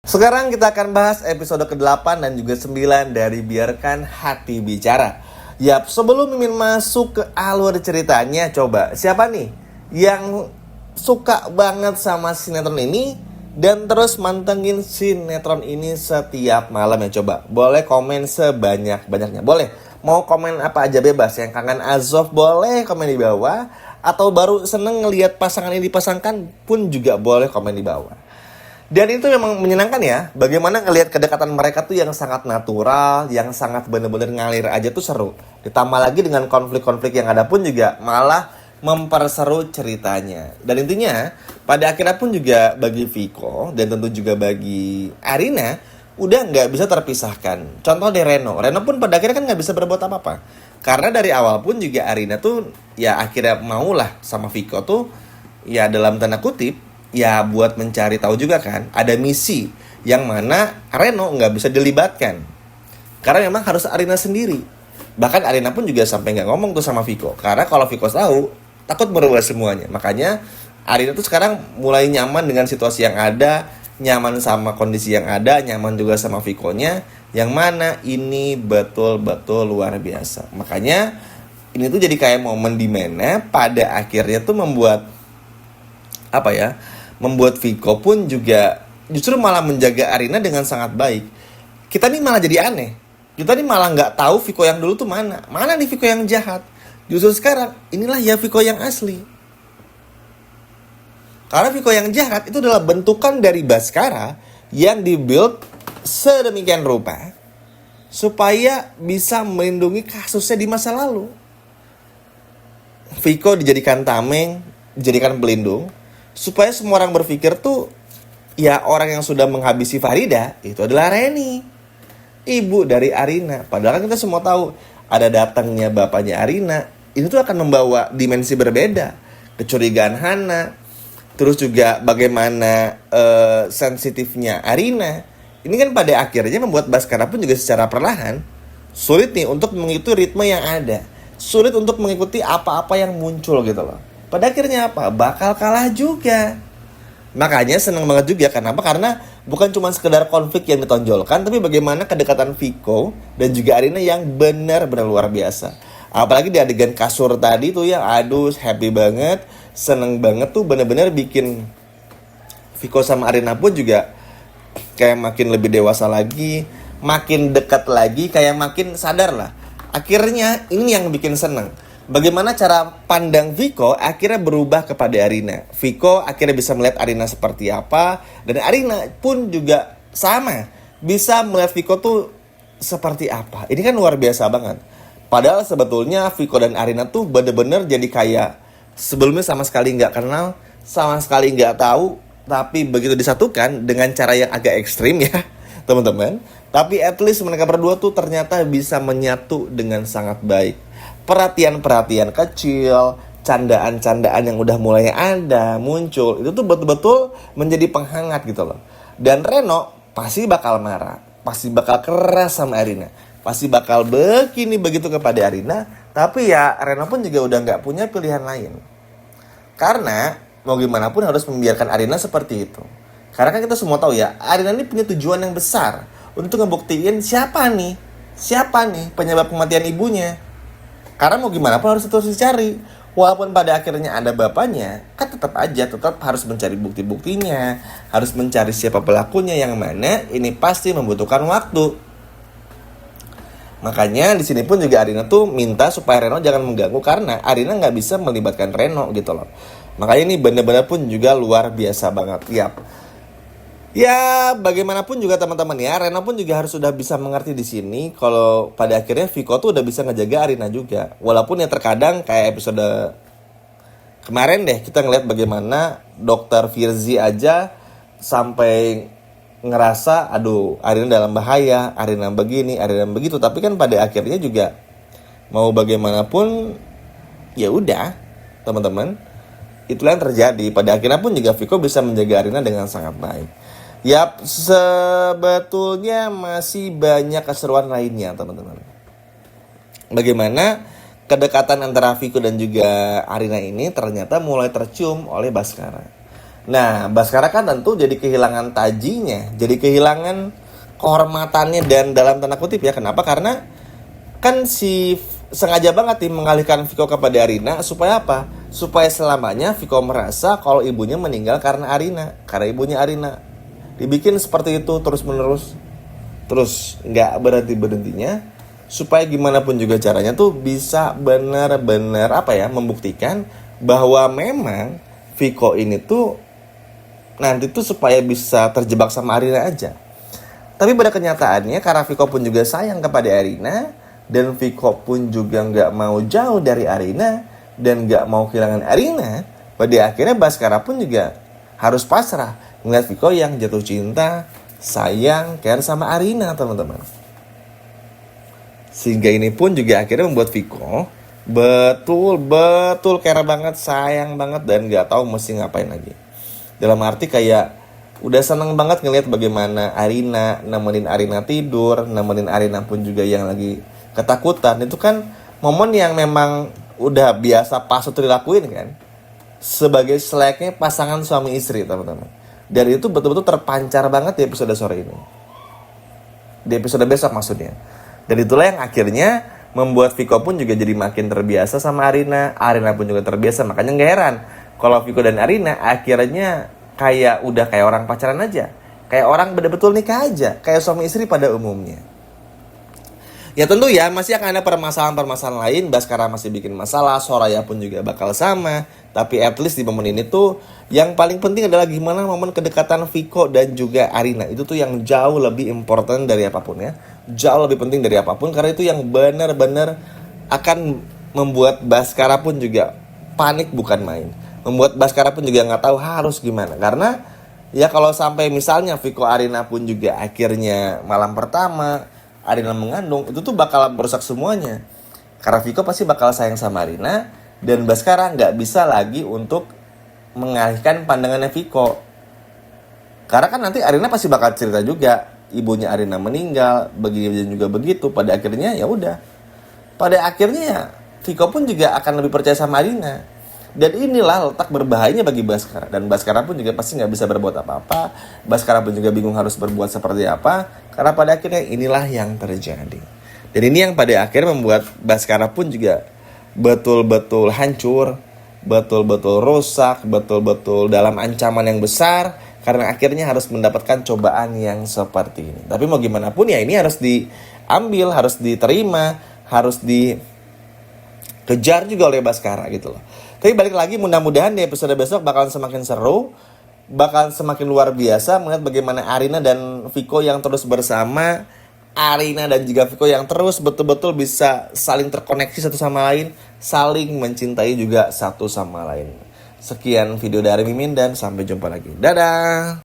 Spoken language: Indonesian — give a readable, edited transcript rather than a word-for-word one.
Sekarang kita akan bahas episode ke-8 dan juga 9 dari Biarkan Hati Bicara. Yap, sebelum Mimin masuk ke alur ceritanya, coba siapa nih yang suka banget sama sinetron ini dan terus mantengin sinetron ini setiap malam ya? Coba boleh komen sebanyak-banyaknya. Boleh, mau komen apa aja bebas. Yang kangen Azov boleh komen di bawah, atau baru seneng ngelihat pasangan ini dipasangkan pun juga boleh komen di bawah. Dan itu memang menyenangkan ya, bagaimana ngelihat kedekatan mereka tuh yang sangat natural, yang sangat bener-bener ngalir aja tuh seru. Ditambah lagi dengan konflik-konflik yang ada pun juga malah memperseru ceritanya. Dan intinya, pada akhirnya pun juga bagi Viko, dan tentu juga bagi Arina, udah nggak bisa terpisahkan. Contoh deh Reno pun pada akhirnya kan nggak bisa berbuat apa-apa. Karena dari awal pun juga Arina tuh ya akhirnya maulah sama Viko tuh, ya dalam tanda kutip, ya buat mencari tahu juga kan, ada misi yang mana Reno nggak bisa dilibatkan. Karena memang harus Arina sendiri. Bahkan Arina pun juga sampai nggak ngomong tuh sama Viko. Karena kalau Viko tahu, takut merubah semuanya. Makanya Arina tuh sekarang mulai nyaman dengan situasi yang ada, nyaman sama kondisi yang ada, nyaman juga sama Vikonya, yang mana ini betul-betul luar biasa. Makanya ini tuh jadi kayak momen dimana pada akhirnya tuh membuat membuat Viko pun juga justru malah menjaga Arina dengan sangat baik. Kita nih malah jadi aneh. Kita nih malah nggak tahu Viko yang dulu tuh mana. Mana nih Viko yang jahat. Justru sekarang inilah ya Viko yang asli. Karena Viko yang jahat itu adalah bentukan dari Baskara yang dibuild sedemikian rupa supaya bisa melindungi kasusnya di masa lalu. Viko dijadikan tameng, dijadikan pelindung, supaya semua orang berpikir tuh ya orang yang sudah menghabisi Farida itu adalah Reni, ibu dari Arina. Padahal kan kita semua tahu ada datangnya bapaknya Arina itu tuh akan membawa dimensi berbeda. Kecurigaan Hana, terus juga bagaimana sensitifnya Arina. Ini kan pada akhirnya membuat Baskara pun juga secara perlahan sulit nih untuk mengikuti ritme yang ada, sulit untuk mengikuti apa-apa yang muncul gitu loh. Pada akhirnya apa? Bakal kalah juga. Makanya seneng banget juga. Kenapa? Karena bukan cuma sekedar konflik yang ditonjolkan, tapi bagaimana kedekatan Viko dan juga Arina yang benar-benar luar biasa. Apalagi di adegan kasur tadi tuh ya, aduh happy banget, seneng banget tuh, benar-benar bikin Viko sama Arina pun juga kayak makin lebih dewasa lagi, makin dekat lagi, kayak makin sadar lah. Akhirnya ini yang bikin seneng. Bagaimana cara pandang Viko akhirnya berubah kepada Arina. Viko akhirnya bisa melihat Arina seperti apa, dan Arina pun juga sama, bisa melihat Viko tuh seperti apa. Ini kan luar biasa banget. Padahal sebetulnya Viko dan Arina tuh bener-bener jadi kayak sebelumnya sama sekali nggak kenal, sama sekali nggak tahu, tapi begitu disatukan dengan cara yang agak ekstrim ya teman-teman. Tapi at least mereka berdua tuh ternyata bisa menyatu dengan sangat baik. Perhatian-perhatian kecil, candaan-candaan yang udah mulai ada, muncul, itu tuh betul-betul menjadi penghangat gitu loh. Dan Reno pasti bakal marah, pasti bakal keras sama Arina, pasti bakal begini begitu kepada Arina. Tapi ya Reno pun juga udah gak punya pilihan lain. Karena mau gimana pun harus membiarkan Arina seperti itu. Karena kan kita semua tahu ya, Arina ini punya tujuan yang besar untuk ngebuktiin siapa nih penyebab kematian ibunya. Karena mau gimana pun harus terus dicari. Walaupun pada akhirnya ada bapaknya, kan tetap harus mencari bukti-buktinya, harus mencari siapa pelakunya, yang mana ini pasti membutuhkan waktu. Makanya di sini pun juga Arina tuh minta supaya Reno jangan mengganggu, karena Arina nggak bisa melibatkan Reno gitu loh. Makanya ini benar-benar pun juga luar biasa banget. Ya bagaimanapun juga teman-teman ya, Reno pun juga harus sudah bisa mengerti di sini kalau pada akhirnya Viko tuh udah bisa ngejaga Arina juga. Walaupun ya terkadang kayak episode kemarin deh, kita ngeliat bagaimana Dokter Firzi aja sampai ngerasa aduh Arina dalam bahaya, Arina begini, Arina begitu. Tapi kan pada akhirnya juga mau bagaimanapun ya udah teman-teman, itulah yang terjadi. Pada akhirnya pun juga Viko bisa menjaga Arina dengan sangat baik. Yap, sebetulnya masih banyak keseruan lainnya teman-teman. Bagaimana kedekatan antara Viko dan juga Arina ini ternyata mulai tercium oleh Baskara. Nah, Baskara kan tentu jadi kehilangan tajinya, jadi kehilangan kehormatannya dan dalam tanda kutip ya. Kenapa? Karena kan si sengaja banget nih mengalihkan Viko kepada Arina supaya apa? Supaya selamanya Viko merasa kalau ibunya meninggal karena ibunya Arina. Dibikin seperti itu terus-menerus. Terus nggak berhenti-berhentinya supaya gimana pun juga caranya tuh bisa benar-benar membuktikan bahwa memang Viko ini tuh nanti tuh supaya bisa terjebak sama Arina aja. Tapi pada kenyataannya karena Viko pun juga sayang kepada Arina dan Viko pun juga nggak mau jauh dari Arina dan nggak mau kehilangan Arina, pada akhirnya Baskara pun juga harus pasrah ngeliat Viko yang jatuh cinta, sayang, care sama Arina, teman-teman. Sehingga ini pun juga akhirnya membuat Viko betul care banget, sayang banget dan nggak tahu mesti ngapain lagi. Dalam arti kayak udah seneng banget ngeliat bagaimana Arina nemenin Arina tidur, nemenin Arina pun juga yang lagi ketakutan. Itu kan momen yang memang udah biasa pas itu dilakuin kan, sebagai selayaknya pasangan suami istri, teman-teman. Dan itu betul-betul terpancar banget di episode sore ini, di episode besok maksudnya. Dan itulah yang akhirnya membuat Viko pun juga jadi makin terbiasa sama Arina pun juga terbiasa. Makanya gak heran kalau Viko dan Arina akhirnya kayak udah kayak orang pacaran aja, kayak orang betul-betul nikah aja, kayak suami istri pada umumnya. Ya tentu ya masih akan ada permasalahan-permasalahan lain. Baskara masih bikin masalah, Soraya pun juga bakal sama. Tapi at least di momen ini tuh yang paling penting adalah gimana momen kedekatan Viko dan juga Arina. Itu tuh yang jauh lebih important dari apapun ya, jauh lebih penting dari apapun. Karena itu yang benar-benar akan membuat Baskara pun juga panik bukan main, membuat Baskara pun juga gak tahu harus gimana. Karena ya kalau sampai misalnya Viko Arina pun juga akhirnya malam pertama Arina mengandung, itu tuh bakal merusak semuanya. Karena Viko pasti bakal sayang sama Arina dan Baskara nggak bisa lagi untuk mengalihkan pandangannya Viko. Karena kan nanti Arina pasti bakal cerita juga ibunya Arina meninggal, begini dan juga begitu. Pada akhirnya ya udah. Pada akhirnya ya Viko pun juga akan lebih percaya sama Arina. Dan inilah letak berbahayanya bagi Baskara. Dan Baskara pun juga pasti gak bisa berbuat apa-apa. Baskara pun juga bingung harus berbuat seperti apa. Karena pada akhirnya inilah yang terjadi. Dan ini yang pada akhirnya membuat Baskara pun juga betul-betul hancur, betul-betul rusak, betul-betul dalam ancaman yang besar. Karena akhirnya harus mendapatkan cobaan yang seperti ini. Tapi mau gimana pun ya ini harus diambil, harus diterima, harus dikejar juga oleh Baskara gitu loh. Tapi balik lagi, mudah-mudahan di episode besok bakalan semakin seru, bakalan semakin luar biasa melihat bagaimana Arina dan Viko yang terus bersama, Arina dan juga Viko yang terus betul-betul bisa saling terkoneksi satu sama lain, saling mencintai juga satu sama lain. Sekian video dari Mimin dan sampai jumpa lagi. Dadah!